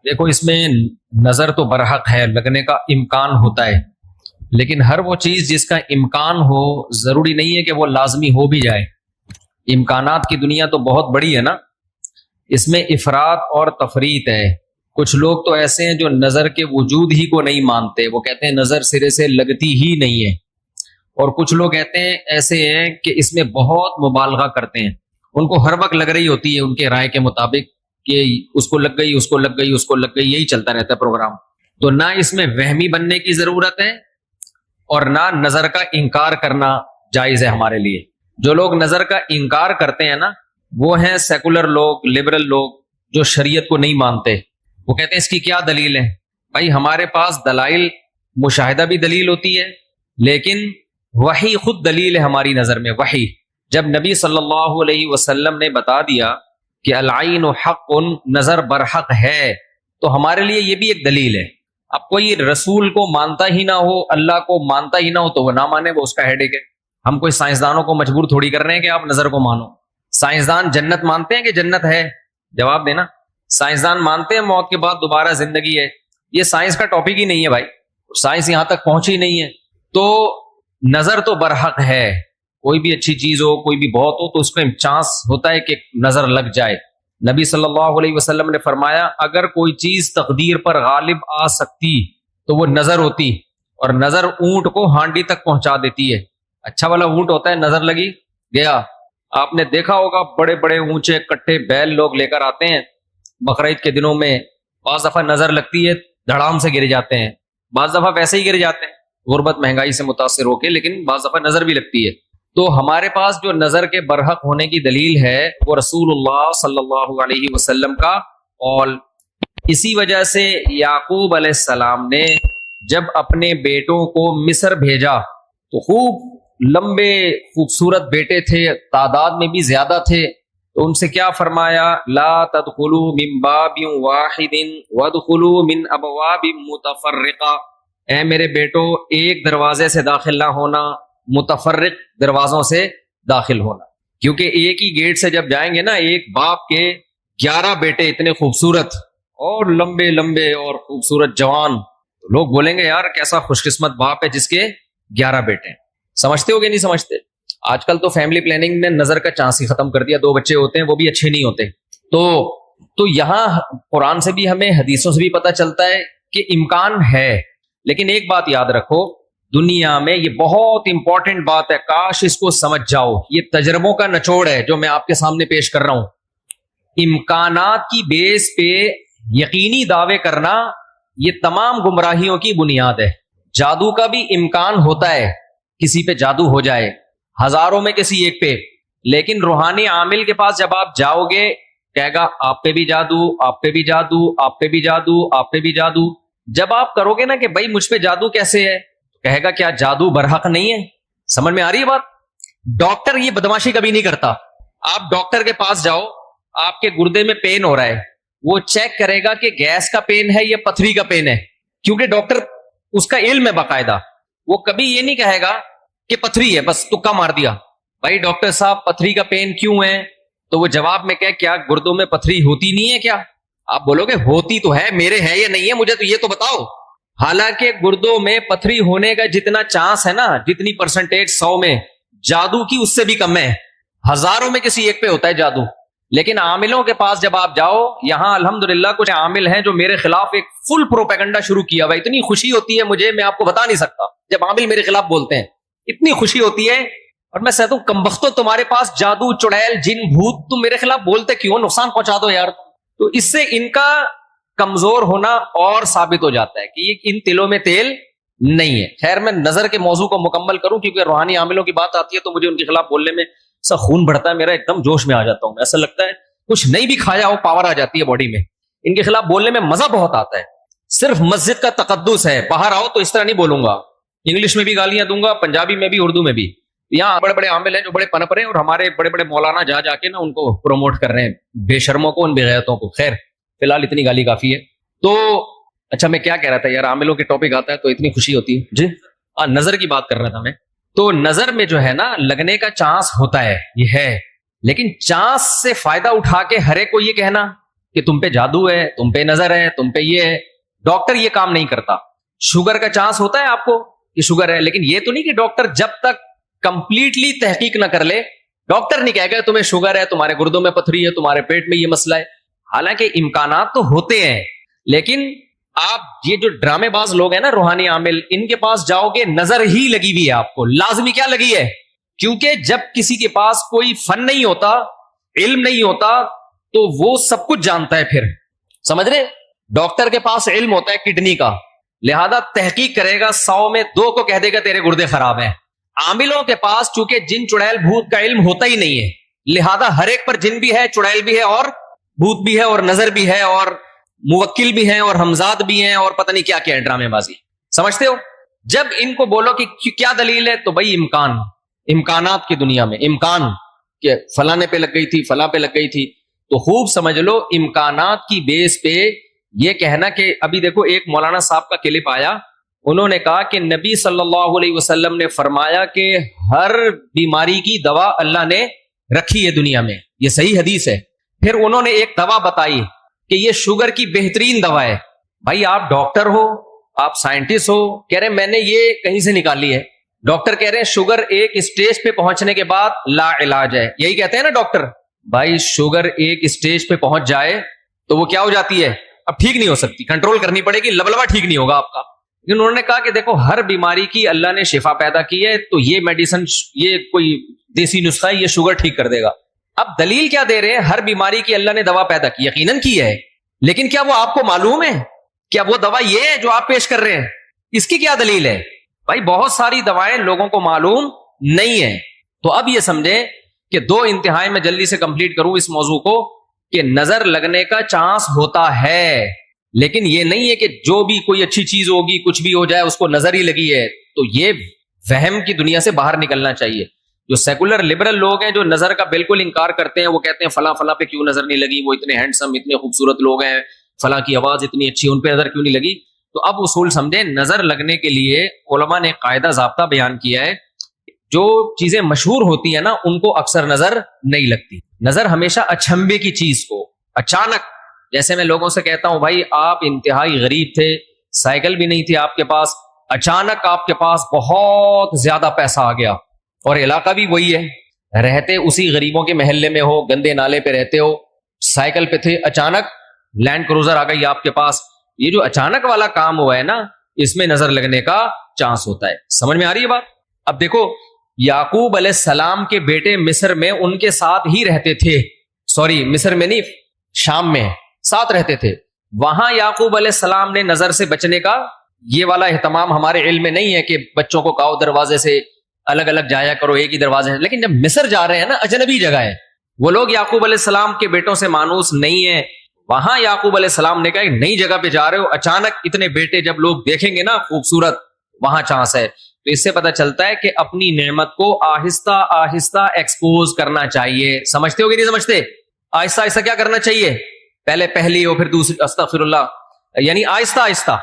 دیکھو اس میں نظر تو برحق ہے، لگنے کا امکان ہوتا ہے، لیکن ہر وہ چیز جس کا امکان ہو ضروری نہیں ہے کہ وہ لازمی ہو بھی جائے۔ امکانات کی دنیا تو بہت بڑی ہے نا، اس میں افراط اور تفریط ہے۔ کچھ لوگ تو ایسے ہیں جو نظر کے وجود ہی کو نہیں مانتے، وہ کہتے ہیں نظر سرے سے لگتی ہی نہیں ہے، اور کچھ لوگ کہتے ہیں ایسے ہیں کہ اس میں بہت مبالغہ کرتے ہیں، ان کو ہر وقت لگ رہی ہوتی ہے ان کے رائے کے مطابق کہ اس کو لگ گئی، اس کو لگ گئی، اس کو لگ گئی، یہی چلتا رہتا ہے پروگرام۔ تو نہ اس میں وہمی بننے کی ضرورت ہے اور نہ نظر کا انکار کرنا جائز ہے ہمارے لیے۔ جو لوگ نظر کا انکار کرتے ہیں نا، وہ ہیں سیکولر لوگ، لبرل لوگ، جو شریعت کو نہیں مانتے۔ وہ کہتے ہیں اس کی کیا دلیل ہے؟ بھائی ہمارے پاس دلائل، مشاہدہ بھی دلیل ہوتی ہے، لیکن وحی خود دلیل ہے ہماری نظر میں۔ وحی جب نبی صلی اللہ علیہ وسلم نے بتا دیا کہ العین حق، نظر برحق ہے، تو ہمارے لیے یہ بھی ایک دلیل ہے۔ اب کوئی رسول کو مانتا ہی نہ ہو، اللہ کو مانتا ہی نہ ہو، تو وہ نہ مانے، وہ اس کا ہیڈیک ہے۔ ہم کوئی سائنسدانوں کو مجبور تھوڑی کر رہے ہیں کہ آپ نظر کو مانو۔ سائنسدان جنت مانتے ہیں کہ جنت ہے؟ جواب دینا۔ سائنسدان مانتے ہیں موت کے بعد دوبارہ زندگی ہے؟ یہ سائنس کا ٹاپک ہی نہیں ہے بھائی، سائنس یہاں تک پہنچی نہیں ہے۔ تو نظر تو برحق ہے، کوئی بھی اچھی چیز ہو، کوئی بھی بہت ہو، تو اس میں چانس ہوتا ہے کہ نظر لگ جائے۔ نبی صلی اللہ علیہ وسلم نے فرمایا اگر کوئی چیز تقدیر پر غالب آ سکتی تو وہ نظر ہوتی، اور نظر اونٹ کو ہانڈی تک پہنچا دیتی ہے۔ اچھا والا اونٹ ہوتا ہے، نظر لگی گیا۔ آپ نے دیکھا ہوگا بڑے بڑے اونچے کٹے بیل لوگ لے کر آتے ہیں بقرعید کے دنوں میں، بعض دفعہ نظر لگتی ہے دھڑام سے گر جاتے ہیں، بعض دفعہ ویسے ہی گر جاتے ہیں غربت مہنگائی سے متاثر ہو کے، لیکن بعض دفعہ نظر بھی لگتی ہے۔ تو ہمارے پاس جو نظر کے برحق ہونے کی دلیل ہے وہ رسول اللہ صلی اللہ علیہ وسلم کا قول۔ اسی وجہ سے یعقوب علیہ السلام نے جب اپنے بیٹوں کو مصر بھیجا تو خوب لمبے خوبصورت بیٹے تھے، تعداد میں بھی زیادہ تھے، تو ان سے کیا فرمایا؟ لا تدخلوا من باب واحد وادخلوا من ابواب متفرقہ، اے میرے بیٹو ایک دروازے سے داخل نہ ہونا، متفرق دروازوں سے داخل ہونا، کیونکہ ایک ہی گیٹ سے جب جائیں گے نا، ایک باپ کے 11 بیٹے اتنے خوبصورت اور لمبے لمبے اور خوبصورت جوان، تو لوگ بولیں گے یار کیسا خوش قسمت باپ ہے جس کے 11 بیٹے ہیں۔ سمجھتے ہو گے نہیں سمجھتے؟ آج کل تو فیملی پلاننگ نے نظر کا چانس ہی ختم کر دیا، 2 بچے ہوتے ہیں وہ بھی اچھے نہیں ہوتے۔ تو یہاں قرآن سے بھی ہمیں، حدیثوں سے بھی پتہ چلتا ہے کہ امکان ہے، لیکن ایک بات یاد رکھو، دنیا میں یہ بہت امپورٹنٹ بات ہے، کاش اس کو سمجھ جاؤ، یہ تجربوں کا نچوڑ ہے جو میں آپ کے سامنے پیش کر رہا ہوں۔ امکانات کی بیس پہ یقینی دعوے کرنا یہ تمام گمراہیوں کی بنیاد ہے۔ جادو کا بھی امکان ہوتا ہے، کسی پہ جادو ہو جائے، ہزاروں میں کسی ایک پہ، لیکن روحانی عامل کے پاس جب آپ جاؤ گے کہے گا آپ پہ بھی جادو، آپ پہ بھی جادو، آپ پہ بھی جادو، آپ پہ بھی جادو۔ جب آپ کرو گے نا کہ بھائی مجھ پہ جادو کیسے ہے، کہے گا کیا جادو برحق نہیں ہے؟ سمجھ میں آ رہی ہے بات؟ ڈاکٹر یہ بدماشی کبھی نہیں کرتا۔ آپ ڈاکٹر کے پاس جاؤ، آپ کے گردے میں پین ہو رہا ہے، وہ چیک کرے گا کہ گیس کا پین ہے یا پتھری کا پین ہے، کیونکہ ڈاکٹر اس کا علم ہے باقاعدہ۔ وہ کبھی یہ نہیں کہے گا کہ پتھری ہے بس تکا مار دیا، بھائی ڈاکٹر صاحب پتھری کا پین کیوں ہے؟ تو وہ جواب میں کہ کیا گردوں میں پتھری ہوتی نہیں ہے کیا؟ آپ بولو گے ہوتی تو ہے، میرے ہے یا نہیں ہے مجھے تو یہ تو بتاؤ۔ حالانکہ گردوں میں پتھری ہونے کا جتنا چانس ہے نا، جتنی پرسنٹیج 100 میں، جادو کی اس سے بھی کم ہے، ہزاروں میں کسی ایک پہ ہوتا ہے جادو۔ لیکن عاملوں کے پاس جب آپ جاؤ، یہاں الحمدللہ کچھ عامل ہیں جو میرے خلاف ایک فل پروپیگنڈا شروع کیا ہوا، اتنی خوشی ہوتی ہے مجھے، میں آپ کو بتا نہیں سکتا، جب عامل میرے خلاف بولتے ہیں اتنی خوشی ہوتی ہے، اور میں کہتا ہوں کمبختو تمہارے پاس جادو، چڑیل، جن، بھوت، تم میرے خلاف بولتے کیوں؟ نقصان پہنچا دو یار۔ تو اس سے ان کا کمزور ہونا اور ثابت ہو جاتا ہے کہ یہ ان تلوں میں تیل نہیں ہے۔ خیر میں نظر کے موضوع کو مکمل کروں، کیونکہ روحانی عاملوں کی بات آتی ہے تو مجھے ان کے خلاف بولنے میں سا خون بڑھتا ہے میرا، ایک دم جوش میں آ جاتا ہوں، ایسا لگتا ہے کچھ نہیں بھی کھایا ہو پاور آ جاتی ہے باڈی میں۔ ان کے خلاف بولنے میں مزہ بہت آتا ہے، صرف مسجد کا تقدس ہے، باہر آؤ تو اس طرح نہیں بولوں گا، انگلش میں بھی گالیاں دوں گا، پنجابی میں بھی، اردو میں بھی۔ یہاں بڑے بڑے عامل ہیں جو بڑے پنپ رہے ہیں، اور ہمارے بڑے بڑے مولانا جا جا کے نا ان کو پروموٹ کر رہے ہیں، بے شرموں کو، ان بے غیرتوں کو۔ خیر فی الحال اتنی گالی کافی ہے۔ تو اچھا میں کیا کہہ رہا تھا یار، عاملوں کے ٹاپک آتا ہے تو اتنی خوشی ہوتی ہے جی۔ نظر کی بات کر رہا تھا میں۔ تو نظر میں جو ہے نا لگنے کا چانس ہوتا ہے، یہ ہے، لیکن چانس سے فائدہ اٹھا کے ہر ایک کو یہ کہنا کہ تم پہ جادو ہے, تم پہ نظر ہے, تم پہ یہ ہے. ڈاکٹر یہ کام نہیں کرتا. شوگر کا چانس ہوتا ہے آپ کو کہ شوگر ہے, لیکن یہ تو نہیں کہ ڈاکٹر جب تک کمپلیٹلی تحقیق نہ کر لے, ڈاکٹر نہیں کہے گا تمہیں شوگر ہے, تمہارے گردوں میں پتھری ہے, تمہارے پیٹ میں یہ مسئلہ ہے. حالانکہ امکانات تو ہوتے ہیں, لیکن آپ یہ جو ڈرامے باز لوگ ہیں نا, روحانی عامل, ان کے پاس جاؤ گے نظر ہی لگی ہوئی ہے آپ کو. لازمی کیا لگی ہے؟ کیونکہ جب کسی کے پاس کوئی فن نہیں ہوتا, علم نہیں ہوتا, تو وہ سب کچھ جانتا ہے. پھر سمجھ رہے, ڈاکٹر کے پاس علم ہوتا ہے کڈنی کا, لہذا تحقیق کرے گا, 100 میں 2 کو کہہ دے گا تیرے گردے خراب ہیں. عاملوں کے پاس چونکہ جن چڑیل بھوت کا علم ہوتا ہی نہیں ہے, لہذا ہر ایک پر جن بھی ہے, چڑیل بھی ہے, اور بھوت بھی ہے, اور نظر بھی ہے, اور موکل بھی ہیں, اور ہمزاد بھی ہیں, اور پتہ نہیں کیا کیا ہے, ڈرامے بازی. سمجھتے ہو؟ جب ان کو بولو کہ کیا دلیل ہے, تو بھائی امکانات کی دنیا میں امکان کہ فلانے پہ لگ گئی تھی, فلاں پہ لگ گئی تھی, تو خوب سمجھ لو امکانات کی بیس پہ یہ کہنا کہ ابھی دیکھو ایک مولانا صاحب کا کلپ آیا, انہوں نے کہا کہ نبی صلی اللہ علیہ وسلم نے فرمایا کہ ہر بیماری کی دوا اللہ نے رکھی ہے دنیا میں, یہ صحیح حدیث ہے. پھر انہوں نے ایک دوا بتائی کہ یہ شوگر کی بہترین دوا ہے. بھائی آپ ڈاکٹر ہو, آپ سائنٹسٹ ہو, کہہ رہے میں نے یہ کہیں سے نکالی ہے. ڈاکٹر کہہ رہے ہیں شوگر ایک اسٹیج پہ پہنچنے کے بعد لا علاج ہے, یہی کہتے ہیں نا ڈاکٹر. بھائی شوگر ایک اسٹیج پہ پہنچ جائے تو وہ کیا ہو جاتی ہے, اب ٹھیک نہیں ہو سکتی, کنٹرول کرنی پڑے گی, لبلبا ٹھیک نہیں ہوگا آپ کا. لیکن انہوں نے کہا کہ دیکھو ہر بیماری کی اللہ نے شفا پیدا کی ہے, تو یہ میڈیسن, یہ کوئی دیسی نسخہ ہے, یہ شوگر ٹھیک کر دے گا. اب دلیل کیا دے رہے ہیں؟ ہر بیماری کی اللہ نے دوا پیدا کی, یقیناً کی ہے, لیکن کیا وہ آپ کو معلوم ہے؟ کیا وہ دوا یہ ہے جو آپ پیش کر رہے ہیں؟ اس کی کیا دلیل ہے؟ بھائی بہت ساری دوائیں لوگوں کو معلوم نہیں ہے. تو اب یہ سمجھیں کہ 2 انتہائی میں جلدی سے کمپلیٹ کروں اس موضوع کو, کہ نظر لگنے کا چانس ہوتا ہے, لیکن یہ نہیں ہے کہ جو بھی کوئی اچھی چیز ہوگی, کچھ بھی ہو جائے, اس کو نظر ہی لگی ہے. تو یہ وہم کی دنیا سے باہر نکلنا چاہیے. جو سیکولر لبرل لوگ ہیں جو نظر کا بالکل انکار کرتے ہیں, وہ کہتے ہیں فلاں فلاں پہ کیوں نظر نہیں لگی, وہ اتنے ہینڈسم, اتنے خوبصورت لوگ ہیں, فلاں کی آواز اتنی اچھی, ان پہ نظر کیوں نہیں لگی. تو اب اصول سمجھیں, نظر لگنے کے لیے علماء نے قاعدہ ضابطہ بیان کیا ہے. جو چیزیں مشہور ہوتی ہیں نا, ان کو اکثر نظر نہیں لگتی. نظر ہمیشہ اچھمبے کی چیز کو, اچانک, جیسے میں لوگوں سے کہتا ہوں بھائی آپ انتہائی غریب تھے, سائیکل بھی نہیں تھی آپ کے پاس, اچانک آپ کے پاس بہت زیادہ پیسہ آ گیا, اور علاقہ بھی وہی ہے, رہتے اسی غریبوں کے محلے میں ہو, گندے نالے پہ رہتے ہو, سائیکل پہ تھے, اچانک لینڈ کروزر آ گئی آپ کے پاس. یہ جو اچانک والا کام ہوا ہے نا, اس میں نظر لگنے کا چانس ہوتا ہے. سمجھ میں آ رہی ہے بات؟ اب دیکھو یعقوب علیہ السلام کے بیٹے مصر میں ان کے ساتھ ہی رہتے تھے, سوری مصر میں نہیں, شام میں ساتھ رہتے تھے. وہاں یعقوب علیہ السلام نے نظر سے بچنے کا یہ والا اہتمام ہمارے علم میں نہیں ہے کہ بچوں کو کہو دروازے سے الگ الگ جایا کرو, ایک ہی دروازے. لیکن جب مصر جا رہے ہیں نا, اجنبی جگہ ہے, وہ لوگ یعقوب علیہ السلام کے بیٹوں سے مانوس نہیں ہے. وہاں یعقوب علیہ السلام نے کہا ایک نئی جگہ پہ جا رہے ہو, اچانک اتنے بیٹے جب لوگ دیکھیں گے نا خوبصورت, وہاں چانس ہے. تو اس سے پتہ چلتا ہے کہ اپنی نعمت کو آہستہ آہستہ ایکسپوز کرنا چاہیے. سمجھتے ہو کہ نہیں سمجھتے؟ آہستہ آہستہ کیا کرنا چاہیے؟ پہلے پہلی ہو, پھر دوسری, استغفر اللہ, یعنی آہستہ آہستہ.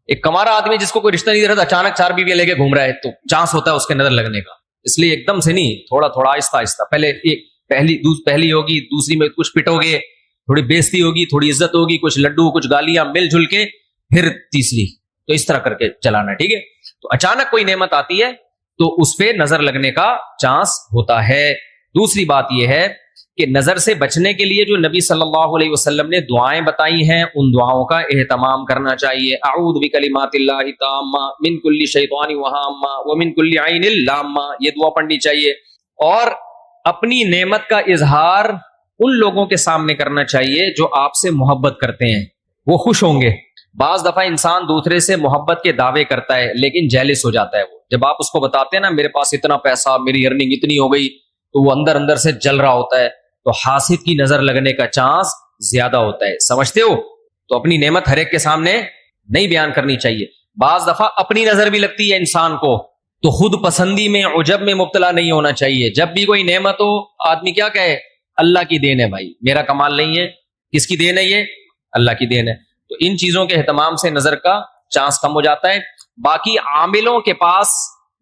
ایک کمارا آدمی جس کو کوئی رشتہ نہیں دے رہا, اچانک 4 بیویاں لے کے گھوم رہا ہے, تو چانس ہوتا ہے اس کے نظر لگنے کا. اس لیے ایک دم سے نہیں, تھوڑا تھوڑا آہستہ آہستہ. پہلے ایک پہلی ہوگی, دوسری میں کچھ پٹو گے, تھوڑی بےزتی ہوگی, تھوڑی عزت ہوگی, کچھ لڈو, کچھ گالیاں مل جل کے, پھر تیسری. تو اس طرح کر کے چلانا, ٹھیک ہے؟ تو اچانک کوئی نعمت آتی ہے تو اس پہ نظر لگنے کا چانس ہوتا ہے. دوسری بات یہ ہے کہ نظر سے بچنے کے لیے جو نبی صلی اللہ علیہ وسلم نے دعائیں بتائی ہیں, ان دعاؤں کا اہتمام کرنا چاہیے. اعوذ بکلمات اللہ التامہ من کل شیطان وہامہ ومن کل عین لامہ, یہ دعا پڑھنی چاہیے. اور اپنی نعمت کا اظہار ان لوگوں کے سامنے کرنا چاہیے جو آپ سے محبت کرتے ہیں, وہ خوش ہوں گے. بعض دفعہ انسان دوسرے سے محبت کے دعوے کرتا ہے لیکن جیلس ہو جاتا ہے. وہ جب آپ اس کو بتاتے ہیں نا میرے پاس اتنا پیسہ, میری ارننگ اتنی ہو گئی, تو وہ اندر اندر سے جل رہا ہوتا ہے. تو حاسد کی نظر لگنے کا چانس زیادہ ہوتا ہے. سمجھتے ہو؟ تو اپنی نعمت ہر ایک کے سامنے نہیں بیان کرنی چاہیے. بعض دفعہ اپنی نظر بھی لگتی ہے انسان کو, تو خود پسندی میں, عجب میں مبتلا نہیں ہونا چاہیے. جب بھی کوئی نعمت ہو, آدمی کیا کہے, اللہ کی دین ہے بھائی, میرا کمال نہیں ہے. کس کی دین ہے یہ؟ اللہ کی دین ہے. تو ان چیزوں کے اہتمام سے نظر کا چانس کم ہو جاتا ہے. باقی عاملوں کے پاس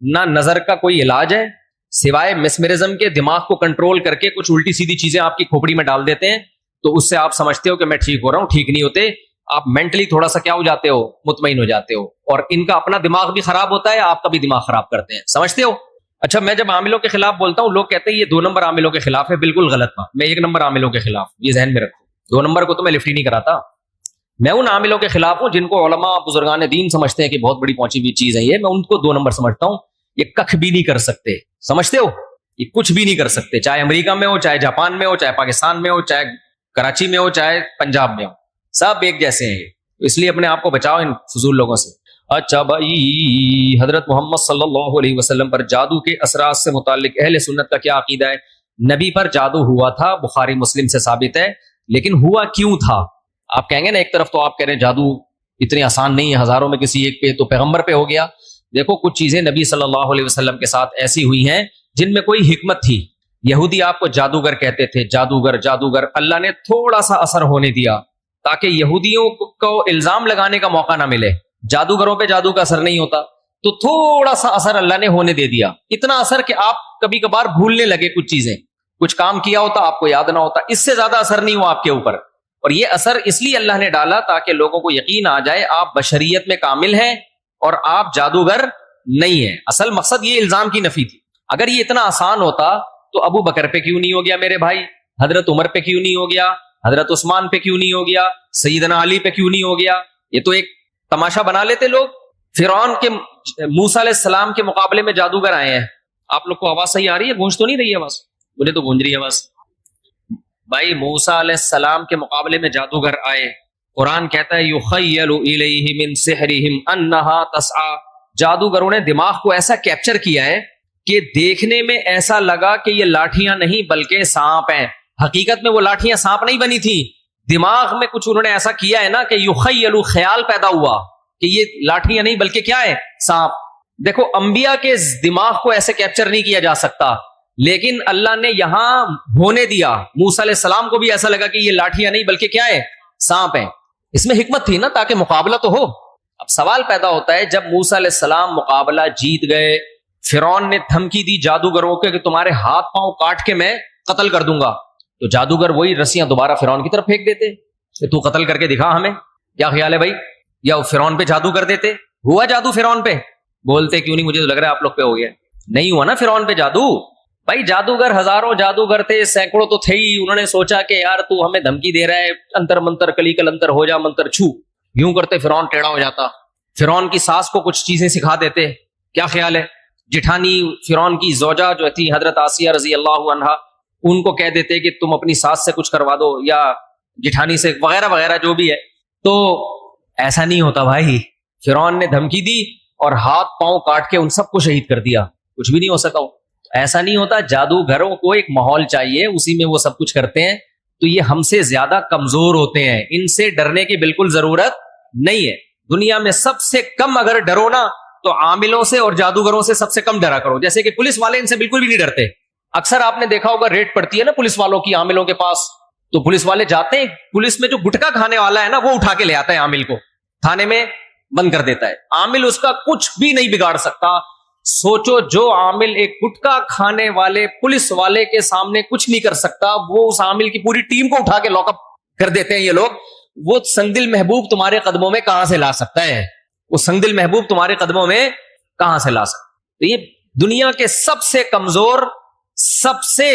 نہ نظر کا کوئی علاج ہے سوائے مسمرزم کے, دماغ کو کنٹرول کر کے کچھ الٹی سیدھی چیزیں آپ کی کھوپڑی میں ڈال دیتے ہیں, تو اس سے آپ سمجھتے ہو کہ میں ٹھیک ہو رہا ہوں. ٹھیک نہیں ہوتے, آپ مینٹلی تھوڑا سا کیا ہو جاتے ہو, مطمئن ہو جاتے ہو, اور ان کا اپنا دماغ بھی خراب ہوتا ہے, آپ کا بھی دماغ خراب کرتے ہیں, سمجھتے ہو. اچھا, میں جب عاملوں کے خلاف بولتا ہوں, لوگ کہتے ہیں یہ 2 نمبر عاملوں کے خلاف ہے. بالکل غلط بات, میں 1 نمبر عاملوں کے خلاف, یہ ذہن میں رکھو. 2 نمبر کو تو میں لفٹ ہی نہیں کراتا. میں ان عاملوں کے خلاف ہوں جن کو علماء بزرگان دین سمجھتے ہیں کہ بہت بڑی پہنچی ہوئی چیز ہے یہ. میں ان کو 2 نمبر سمجھتا ہوں. یہ کخ بھی نہیں کر سکتے, سمجھتے ہو, یہ کچھ بھی نہیں کر سکتے, چاہے امریکہ میں ہو, چاہے جاپان میں ہو, چاہے پاکستان میں ہو, چاہے کراچی میں ہو, چاہے پنجاب میں ہو, سب ایک جیسے ہیں. اس لیے اپنے آپ کو بچاؤ ان فضول لوگوں سے. اچھا بھائی, حضرت محمد صلی اللہ علیہ وسلم پر جادو کے اثرات سے متعلق اہل سنت کا کیا عقیدہ ہے؟ نبی پر جادو ہوا تھا, بخاری مسلم سے ثابت ہے, لیکن ہوا کیوں تھا؟ آپ کہیں گے نا, ایک طرف تو آپ کہہ رہے ہیں جادو اتنی آسان نہیں ہے, ہزاروں میں کسی ایک پہ, تو پیغمبر پہ ہو گیا. دیکھو, کچھ چیزیں نبی صلی اللہ علیہ وسلم کے ساتھ ایسی ہوئی ہیں جن میں کوئی حکمت تھی. یہودی آپ کو جادوگر کہتے تھے, جادوگر جادوگر. اللہ نے تھوڑا سا اثر ہونے دیا تاکہ یہودیوں کو الزام لگانے کا موقع نہ ملے. جادوگروں پہ جادو کا اثر نہیں ہوتا, تو تھوڑا سا اثر اللہ نے ہونے دے دیا. اتنا اثر کہ آپ کبھی کبھار بھولنے لگے کچھ چیزیں, کچھ کام کیا ہوتا آپ کو یاد نہ ہوتا. اس سے زیادہ اثر نہیں ہوا آپ کے اوپر. اور یہ اثر اس لیے اللہ نے ڈالا تاکہ لوگوں کو یقین آ جائے آپ بشریت میں کامل ہیں اور آپ جادوگر نہیں ہیں. اصل مقصد یہ الزام کی نفی تھی. اگر یہ اتنا آسان ہوتا تو ابو بکر پہ کیوں نہیں ہو گیا میرے بھائی, حضرت عمر پہ کیوں نہیں ہو گیا, حضرت عثمان پہ کیوں نہیں ہو گیا, سیدنا علی پہ کیوں نہیں ہو گیا؟ یہ تو ایک تماشا بنا لیتے لوگ. فرعون کے موسیٰ علیہ السلام کے مقابلے میں جادوگر آئے ہیں. آپ لوگ کو آواز صحیح آ رہی ہے؟ گونج تو نہیں رہی ہے آواز؟ مجھے تو گونج رہی ہے آواز. بھائی, موسیٰ علیہ السلام کے مقابلے میں جادوگر آئے. قرآن کہتا ہے یخیل الیہ من سحرہم انہا تسعی. جادوگروں نے دماغ کو ایسا کیپچر کیا ہے کہ دیکھنے میں ایسا لگا کہ یہ لاٹھیاں نہیں بلکہ سانپ ہیں. حقیقت میں وہ لاٹھیاں سانپ نہیں بنی تھی, دماغ میں کچھ انہوں نے ایسا کیا ہے نا کہ یخیل, خیال پیدا ہوا کہ یہ لاٹھیاں نہیں بلکہ کیا ہے, سانپ. دیکھو, انبیاء کے دماغ کو ایسے کیپچر نہیں کیا جا سکتا, لیکن اللہ نے یہاں ہونے دیا. موسیٰ علیہ السلام کو بھی ایسا لگا کہ یہ لاٹھیاں نہیں بلکہ کیا ہے, سانپ ہیں. اس میں حکمت تھی نا, تاکہ مقابلہ تو ہو. اب سوال پیدا ہوتا ہے, جب موسیٰ علیہ السلام مقابلہ جیت گئے, فرعون نے دھمکی دی جادوگروں کے کہ تمہارے ہاتھ پاؤں کاٹ کے میں قتل کر دوں گا, تو جادوگر وہی رسیاں دوبارہ فرعون کی طرف پھینک دیتے کہ تو قتل کر کے دکھا ہمیں. کیا خیال ہے بھائی؟ یا فرعون پہ جادو کر دیتے. ہوا جادو فرعون پہ؟ بولتے کیوں نہیں؟ مجھے تو لگ رہا ہے آپ لوگ پہ ہو گیا. نہیں ہوا نا فرعون پہ جادو. بھائی, جادوگر ہزاروں جادوگر تھے, سینکڑوں تو تھے ہی. انہوں نے سوچا کہ یار تو ہمیں دھمکی دے رہا ہے, انتر منتر کلی کلنتر ہو جا منتر چھو. یوں کرتے فرعون ٹیڑھا ہو جاتا. فرعون کی ساس کو کچھ چیزیں سکھا دیتے. کیا خیال ہے؟ جٹھانی فرعون کی زوجہ جو تھی حضرت آسیہ رضی اللہ عنہا, ان کو کہہ دیتے کہ تم اپنی ساس سے کچھ کروا دو یا جٹھانی سے, وغیرہ وغیرہ جو بھی ہے. تو ایسا نہیں ہوتا بھائی. فرعون نے دھمکی دی اور ہاتھ پاؤں کاٹ کے ان سب کو شہید کر دیا. کچھ بھی نہیں ہو سکا. ایسا نہیں ہوتا. جادوگروں کو ایک ماحول چاہیے, اسی میں وہ سب کچھ کرتے ہیں. تو یہ ہم سے زیادہ کمزور ہوتے ہیں, ان سے ڈرنے کی بالکل ضرورت نہیں ہے. دنیا میں سب سے کم اگر ڈرو نا تو عاملوں سے اور جادوگروں سے سب سے کم ڈرا کرو. جیسے کہ پولیس والے ان سے بالکل بھی نہیں ڈرتے. اکثر آپ نے دیکھا ہوگا ریڈ پڑتی ہے نا پولیس والوں کی عاملوں کے پاس, تو پولیس والے جاتے ہیں, پولیس میں جو گٹکا کھانے والا ہے نا وہ اٹھا کے لے آتا ہے عامل کو, تھانے میں بند کر دیتا ہے. عامل اس کا کچھ بھی نہیں بگاڑ سکتا. سوچو, جو عامل ایک گٹکا کھانے والے پولیس والے کے سامنے کچھ نہیں کر سکتا, وہ اس عامل کی پوری ٹیم کو اٹھا کے لاک اپ کر دیتے ہیں یہ لوگ. وہ سنگدل محبوب تمہارے قدموں میں کہاں سے لا سکتا ہے؟ وہ سنگدل محبوب تمہارے قدموں میں کہاں سے لا سکتا؟ تو یہ دنیا کے سب سے کمزور, سب سے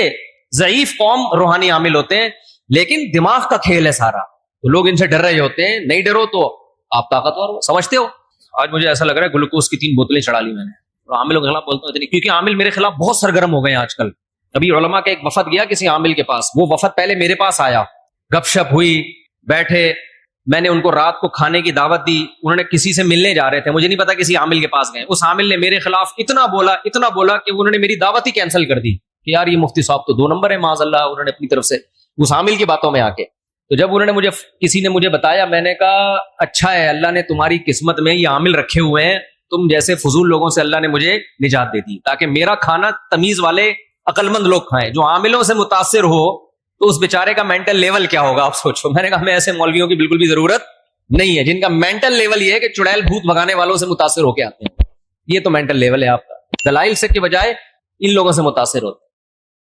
ضعیف قوم روحانی عامل ہوتے ہیں, لیکن دماغ کا کھیل ہے سارا. تو لوگ ان سے ڈر رہے ہوتے ہیں. نہیں ڈرو تو آپ طاقتور ہو, سمجھتے ہو. آج مجھے ایسا لگ رہا ہے گلوکوز کی 3 بوتلیں چڑھا لی میں نے. عاملوں کے خلاف بولتا ہوں اتنی, کیونکہ عامل میرے خلاف بہت سرگرم ہو گئے ہیں آج کل. ابھی علماء کا ایک وفد گیا کسی عامل کے پاس, وہ وفد پہلے میرے پاس آیا, گپ شپ ہوئی, بیٹھے, میں نے ان کو رات کو کھانے کی دعوت دی. انہوں نے کسی سے ملنے جا رہے تھے, مجھے نہیں پتا کسی عامل کے پاس گئے. اس عامل نے میرے خلاف اتنا بولا کہ انہوں نے میری دعوت ہی کینسل کر دی کہ یار یہ مفتی صاحب تو 2 نمبر ہے معاذ اللہ. انہوں نے اپنی طرف سے اس عامل کی باتوں میں آ کے, تو جب انہوں نے کسی نے مجھے بتایا, میں نے کہا اچھا ہے, اللہ نے تمہاری قسمت میں یہ عامل رکھے ہوئے ہیں, تم جیسے فضول لوگوں سے اللہ نے مجھے نجات دے دی, تاکہ میرا کھانا تمیز والے عقل مند لوگ کھائیں. جو عاملوں سے متاثر ہو تو اس بیچارے کا مینٹل لیول کیا ہوگا آپ سوچو. میں نے کہا ہمیں ایسے مولویوں کی بالکل بھی ضرورت نہیں ہے جن کا مینٹل لیول یہ ہے کہ چڑیل بھوت بھگانے والوں سے متاثر ہو کے آتے ہیں. یہ تو مینٹل لیول ہے آپ کا. دلائل سے کے بجائے ان لوگوں سے متاثر ہوتے ہیں.